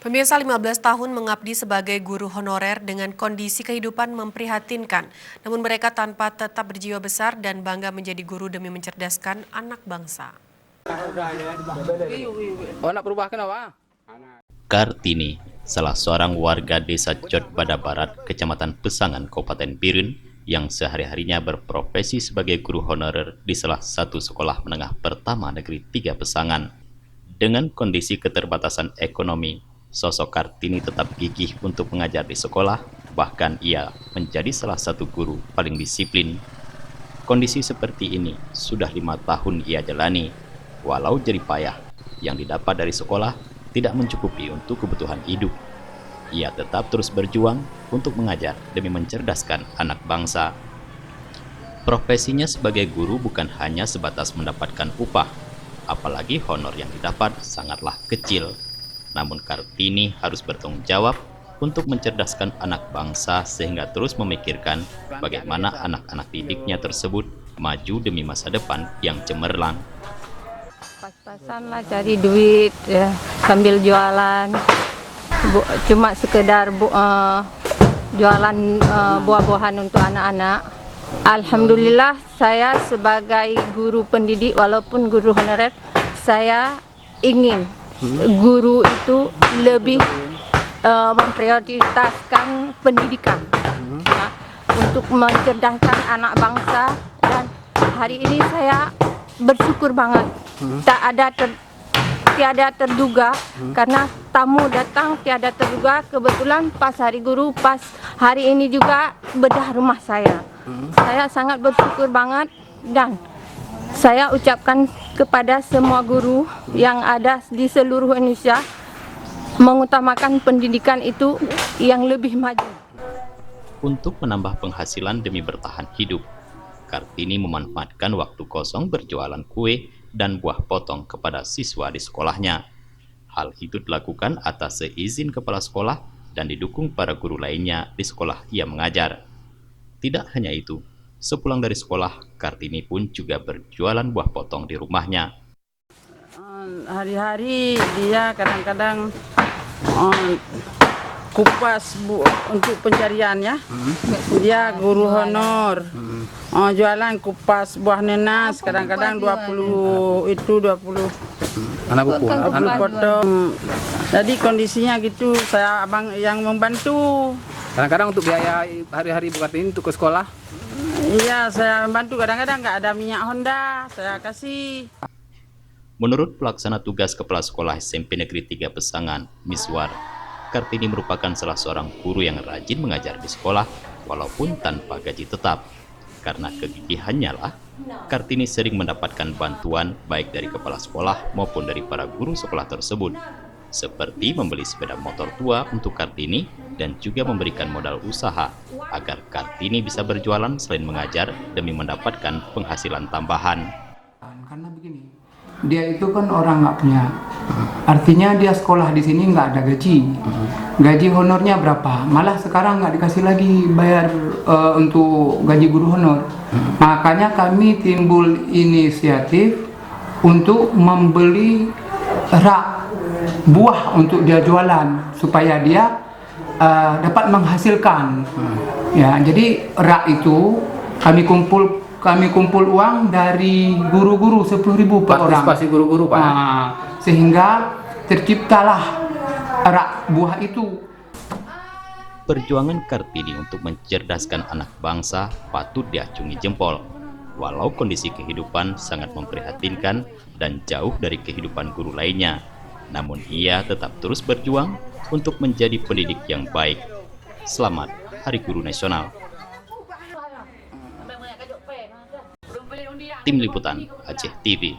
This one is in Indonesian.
Pemirsa 15 tahun mengabdi sebagai guru honorer dengan kondisi kehidupan memprihatinkan. Namun mereka tanpa tetap berjiwa besar dan bangga menjadi guru demi mencerdaskan anak bangsa. Oh, nak berubah kenapa? Kartini, salah seorang warga desa Cotbada Barat, Kecamatan Pesangan, Kabupaten Birun, yang sehari-harinya berprofesi sebagai guru honorer di salah satu sekolah menengah pertama negeri 3 Pesangan. Dengan kondisi keterbatasan ekonomi, sosok Kartini tetap gigih untuk mengajar di sekolah, bahkan ia menjadi salah satu guru paling disiplin. Kondisi seperti ini sudah 5 tahun ia jalani, walau jerih payah yang didapat dari sekolah tidak mencukupi untuk kebutuhan hidup. Ia tetap terus berjuang untuk mengajar demi mencerdaskan anak bangsa. Profesinya sebagai guru bukan hanya sebatas mendapatkan upah, apalagi honor yang didapat sangatlah kecil. Namun Kartini harus bertanggung jawab untuk mencerdaskan anak bangsa sehingga terus memikirkan bagaimana anak-anak didiknya tersebut maju demi masa depan yang cemerlang. Pas-pasan lah cari duit ya, sambil jualan. Cuma sekedar jualan buah-buahan untuk anak-anak. Alhamdulillah saya sebagai guru pendidik, walaupun guru honorer, saya ingin guru itu lebih memprioritaskan pendidikan ya, untuk mencerdaskan anak bangsa. Dan hari ini saya bersyukur banget, tiada terduga karena tamu datang tiada terduga. Kebetulan pas hari guru, pas hari ini juga bedah rumah saya. Saya sangat bersyukur banget dan saya ucapkan kepada semua guru yang ada di seluruh Indonesia mengutamakan pendidikan itu yang lebih maju. Untuk menambah penghasilan demi bertahan hidup, Kartini memanfaatkan waktu kosong berjualan kue dan buah potong kepada siswa di sekolahnya. Hal itu dilakukan atas seizin kepala sekolah dan didukung para guru lainnya di sekolah ia mengajar. Tidak hanya itu, sepulang dari sekolah, Kartini pun juga berjualan buah potong di rumahnya. Hari-hari dia kadang-kadang kupas untuk pencariannya. Dia guru honor. Jualan kupas buah nenas, kadang-kadang 20 anak buku, anak potong. Jadi kondisinya gitu, saya abang yang membantu. Kadang-kadang untuk biaya hari-hari Bu Kartini untuk ke sekolah. Iya, saya membantu. Kadang-kadang nggak ada minyak Honda, saya kasih. Menurut pelaksana tugas Kepala Sekolah SMP Negeri 3 Pesangan, Miswar, Kartini merupakan salah seorang guru yang rajin mengajar di sekolah walaupun tanpa gaji tetap. Karena kegigihannya lah, Kartini sering mendapatkan bantuan baik dari kepala sekolah maupun dari para guru sekolah tersebut, seperti membeli sepeda motor tua untuk Kartini dan juga memberikan modal usaha agar Kartini bisa berjualan selain mengajar demi mendapatkan penghasilan tambahan. Karena begini, dia itu kan orang nggak punya, artinya dia sekolah di sini nggak ada gaji honornya berapa, malah sekarang nggak dikasih lagi bayar untuk gaji guru honor. Makanya kami timbul inisiatif untuk membeli rak buah untuk dia jualan supaya dia dapat menghasilkan. Ya, jadi rak itu kami kumpul uang dari guru-guru 10.000 per orang. Partisipasi guru-guru, Pak. Sehingga terciptalah rak buah itu. Perjuangan Kartini untuk mencerdaskan anak bangsa patut diacungi jempol. Walau kondisi kehidupan sangat memprihatinkan dan jauh dari kehidupan guru lainnya, namun ia tetap terus berjuang untuk menjadi pendidik yang baik. Selamat Hari Guru Nasional. Tim Liputan Aceh TV.